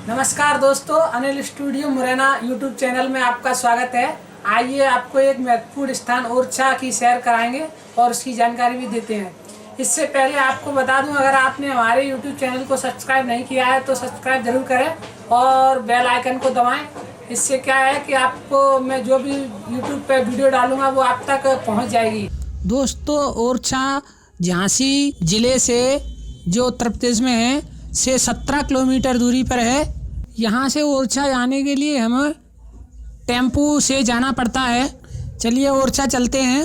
नमस्कार दोस्तों, Anil studio Morena YouTube channel में आपका स्वागत है। आइए आपको एक महत्वपूर्ण स्थान ओरछा की सैर कराएंगे और उसकी जानकारी भी देते हैं। इससे पहले आपको बता दूं, अगर आपने हमारे यूट्यूब चैनल को सब्सक्राइब नहीं किया है तो सब्सक्राइब जरूर करें और बेल आइकन को दबाएं। इससे क्या है कि आपको मैं जो भी यूट्यूब पर वीडियो डालूंगा वो आप तक पहुँच जाएगी। दोस्तों, ओरछा झांसी जिले से जो उत्तर प्रदेश में है से 17 किलोमीटर दूरी पर है। यहाँ से ओरछा जाने के लिए हमें टेम्पू से जाना पड़ता है। चलिए ओरछा चलते हैं।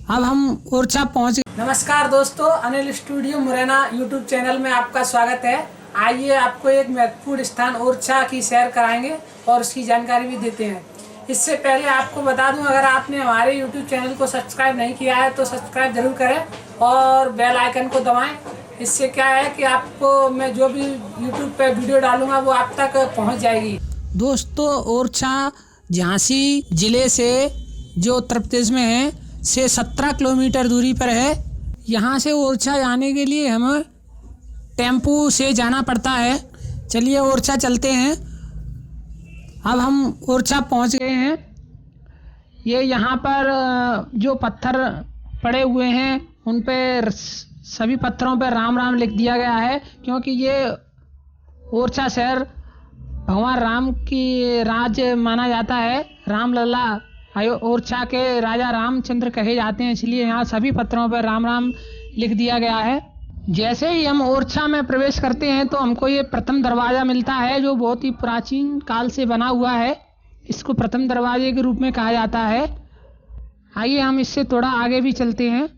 अब हम ओरछा पहुँच गए। नमस्कार दोस्तों, Anil studio Morena YouTube channel में आपका स्वागत है। आइए आपको एक महत्वपूर्ण स्थान ओरछा की सैर कराएंगे और उसकी जानकारी भी देते हैं। इससे पहले आपको बता दूं, अगर आपने हमारे यूट्यूब चैनल को सब्सक्राइब नहीं किया है तो सब्सक्राइब जरूर करें और बेल आइकन को दबाएं। इससे क्या है कि आपको मैं जो भी यूट्यूब पर वीडियो डालूंगा वो आप तक पहुंच जाएगी। दोस्तों, ओरछा झांसी जिले से जो उत्तर प्रदेश में है से 17 किलोमीटर दूरी पर है। यहाँ से ओरछा जाने के लिए हमें टेम्पू से जाना पड़ता है। चलिए ओरछा चलते हैं। अब हम ओरछा पहुँच गए हैं। ये यहाँ पर जो पत्थर पड़े हुए हैं उन पर सभी पत्थरों पर राम राम लिख दिया गया है, क्योंकि ये ओरछा शहर भगवान राम की राज्य माना जाता है। रामलला ओरछा के राजा रामचंद्र कहे जाते हैं, इसलिए यहाँ सभी पत्थरों पर राम राम लिख दिया गया है। जैसे ही हम ओरछा में प्रवेश करते हैं तो हमको ये प्रथम दरवाज़ा मिलता है, जो बहुत ही प्राचीन काल से बना हुआ है। इसको प्रथम दरवाजे के रूप में कहा जाता है। आइए हम इससे थोड़ा आगे भी चलते हैं।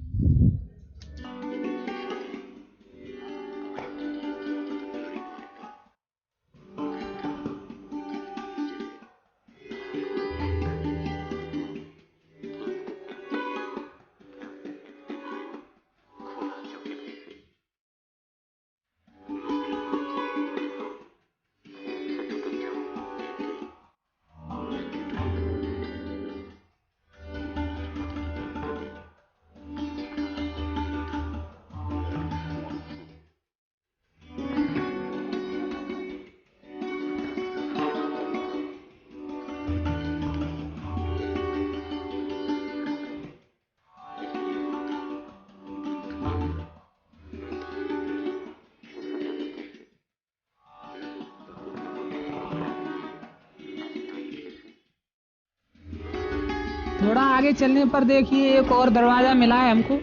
थोड़ा आगे चलने पर देखिए एक और दरवाज़ा मिला है हमको,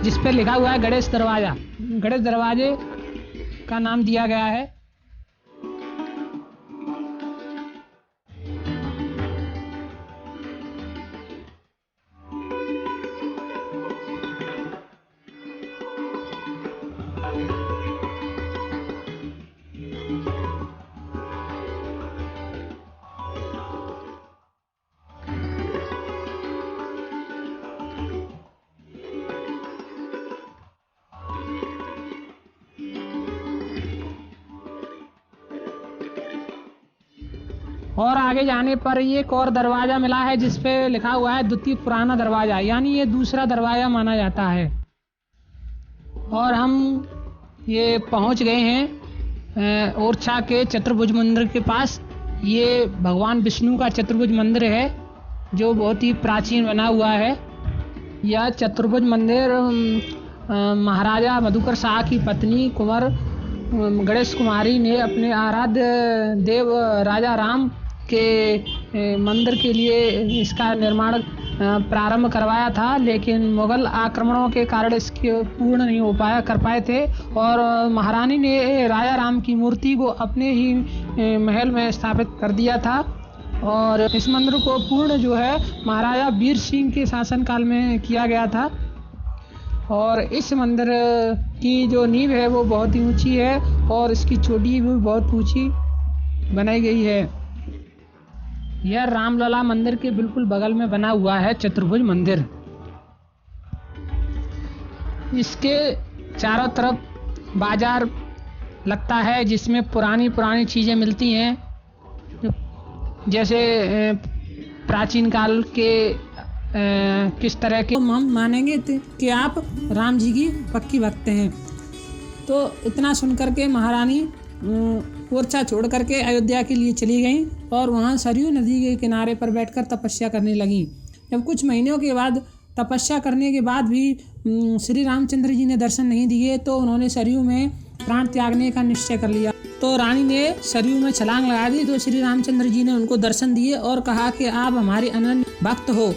जिस पर लिखा हुआ है गणेश दरवाज़ा। गणेश दरवाजे का नाम दिया गया है। और आगे जाने पर एक और दरवाज़ा मिला है, जिस पे लिखा हुआ है द्वितीय पुराना दरवाज़ा, यानी ये दूसरा दरवाज़ा माना जाता है। और हम ये पहुंच गए हैं ओरछा के चतुर्भुज मंदिर के पास। ये भगवान विष्णु का चतुर्भुज मंदिर है, जो बहुत ही प्राचीन बना हुआ है। यह चतुर्भुज मंदिर महाराजा मधुकर शाह की पत्नी कुंवर गणेश कुमारी ने अपने आराध्य देव राजा राम के मंदिर के लिए इसका निर्माण प्रारंभ करवाया था, लेकिन मुगल आक्रमणों के कारण इसके पूर्ण नहीं हो कर पाए थे। और महारानी ने राजा राम की मूर्ति को अपने ही महल में स्थापित कर दिया था। और इस मंदिर को पूर्ण जो है महाराजा वीर सिंह के शासनकाल में किया गया था। और इस मंदिर की जो नींव है वो बहुत ही ऊंची है और इसकी चोटी भी बहुत ऊंची बनाई गई है। यह रामलला मंदिर के बिल्कुल बगल में बना हुआ है चतुर्भुज मंदिर। इसके चारों तरफ बाजार लगता है, जिसमें पुरानी चीज़ें मिलती हैं, जैसे प्राचीन काल के किस तरह के हम मानेंगे कि आप राम जी की पक्की भक्त हैं। तो इतना सुनकर के महारानी ओरछा छोड़ करके अयोध्या के लिए चली गईं और वहाँ सरयू नदी के किनारे पर बैठकर तपस्या करने लगीं। जब कुछ महीनों के बाद तपस्या करने के बाद भी श्री रामचंद्र जी ने दर्शन नहीं दिए तो उन्होंने सरयू में प्राण त्यागने का निश्चय कर लिया। तो रानी ने सरयू में छलांग लगा दी। तो श्री रामचंद्र जी ने उनको दर्शन दिए और कहा कि आप हमारे अनन्य भक्त हो,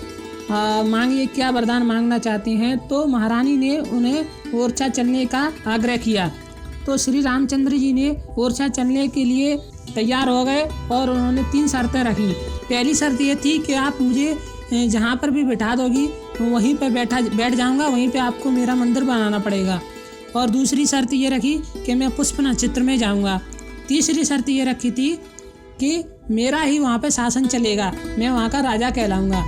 मांगिए क्या वरदान मांगना चाहते हैं। तो महारानी ने उन्हें ओरछा चलने का आग्रह किया। तो श्री रामचंद्र जी ने ओरछा चलने के लिए तैयार हो गए और उन्होंने 3 शर्तें रखी। पहली शर्त ये थी कि आप मुझे जहाँ पर भी बैठा दोगी वहीं पर बैठ जाऊँगा, वहीं पे आपको मेरा मंदिर बनाना पड़ेगा। और दूसरी शर्त ये रखी कि मैं पुष्प नक्षत्र में जाऊँगा। तीसरी शर्त ये रखी थी कि मेरा ही वहाँ पे शासन चलेगा, मैं वहाँ का राजा कहलाऊँगा।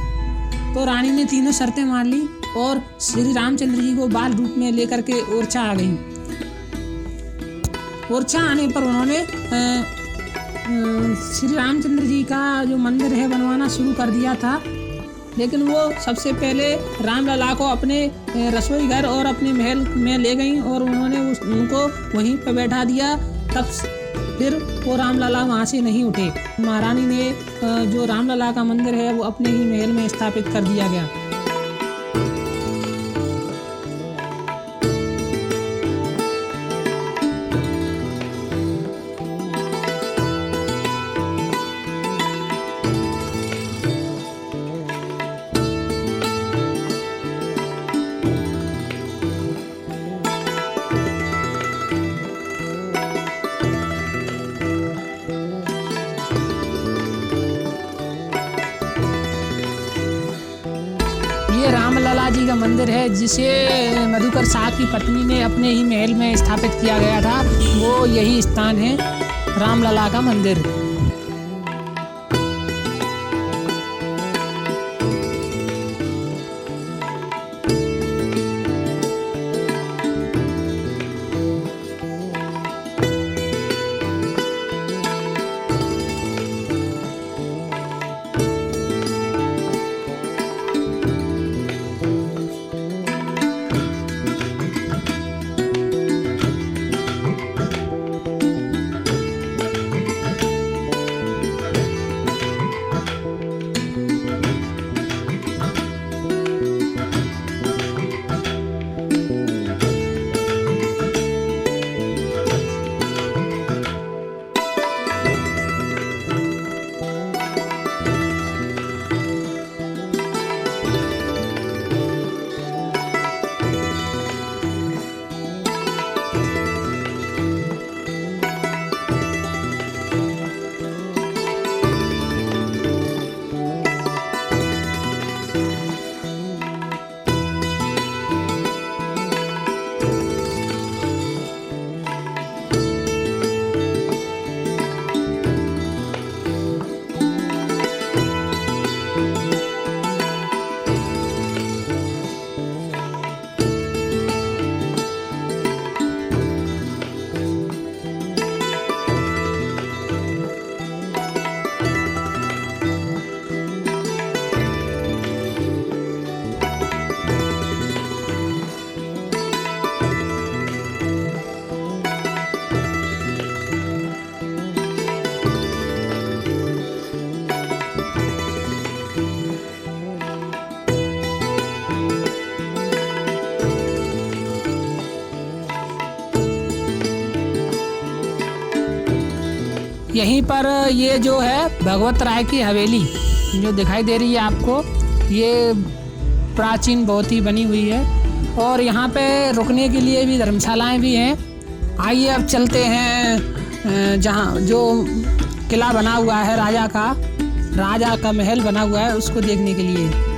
तो रानी ने तीनों शर्तें मान ली और श्री रामचंद्र जी को बाल रूप में लेकर के ओरछा आ गई। ओरछा आने पर उन्होंने श्री रामचंद्र जी का जो मंदिर है बनवाना शुरू कर दिया था। लेकिन वो सबसे पहले रामलला को अपने रसोई घर और अपने महल में ले गईं और उन्होंने उनको वहीं पर बैठा दिया। तब फिर वो रामलला वहाँ से नहीं उठे। महारानी ने जो रामलला का मंदिर है वो अपने ही महल में स्थापित कर दिया गया। ये रामलला जी का मंदिर है जिसे मधुकर शाह की पत्नी ने अपने ही महल में स्थापित किया गया था। वो यही स्थान है रामलला का मंदिर। यहीं पर ये जो है भगवत राय की हवेली जो दिखाई दे रही है आपको, ये प्राचीन बहुत ही बनी हुई है और यहाँ पे रुकने के लिए भी धर्मशालाएं भी हैं। आइए अब चलते हैं जहाँ जो किला बना हुआ है राजा का महल बना हुआ है उसको देखने के लिए।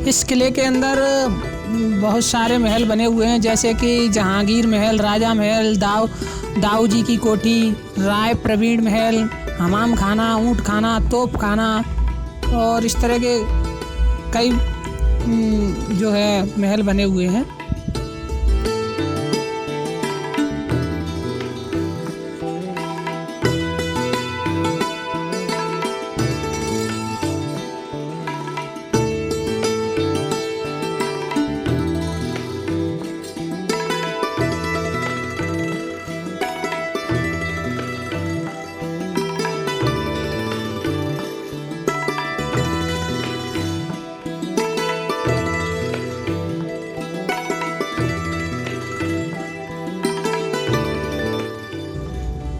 इस किले के अंदर बहुत सारे महल बने हुए हैं, जैसे कि जहांगीर महल, राजा महल, दाऊ जी की कोठी, राय प्रवीण महल, हमाम खाना, ऊँट खाना, तोप खाना और इस तरह के कई जो है महल बने हुए हैं।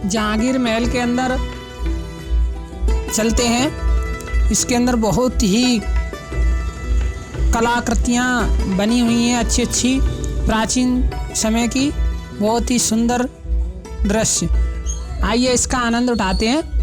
जहांगीर महल के अंदर चलते हैं। इसके अंदर बहुत ही कलाकृतियाँ बनी हुई हैं, अच्छी अच्छी प्राचीन समय की, बहुत ही सुंदर दृश्य। आइए इसका आनंद उठाते हैं।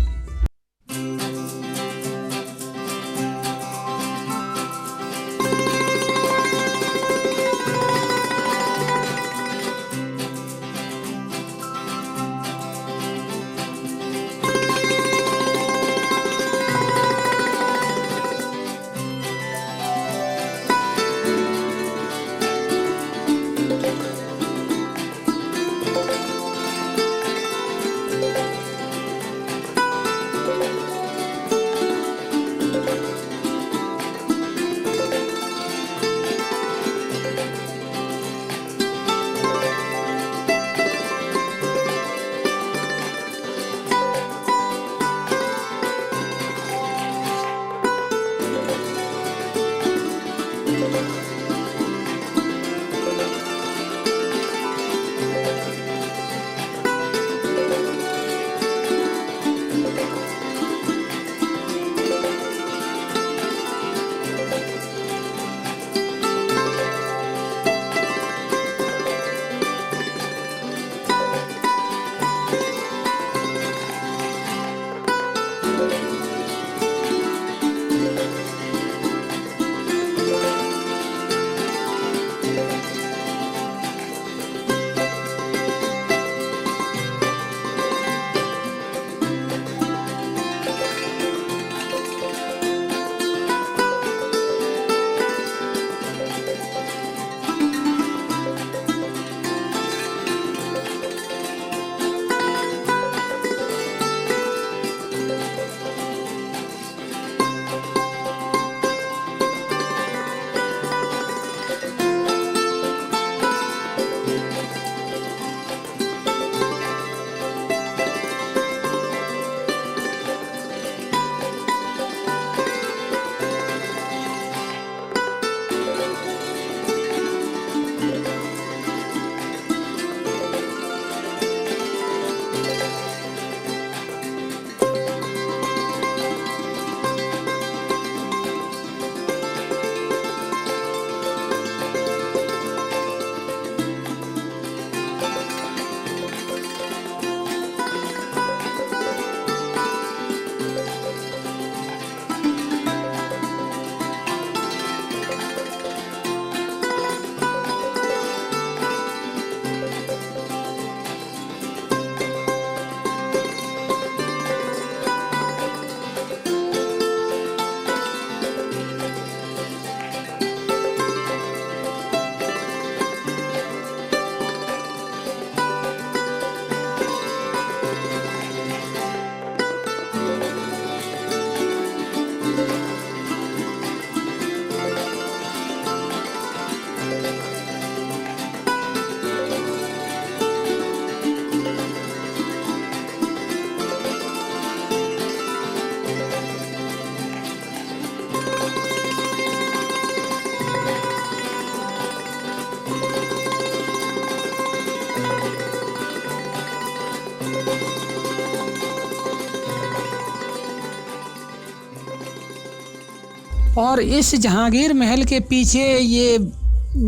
और इस जहांगीर महल के पीछे ये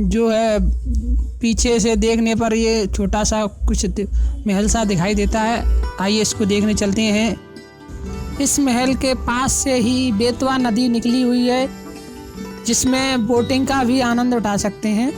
जो है, पीछे से देखने पर ये छोटा सा कुछ महल सा दिखाई देता है। आइए इसको देखने चलते हैं। इस महल के पास से ही बेतवा नदी निकली हुई है, जिसमें बोटिंग का भी आनंद उठा सकते हैं।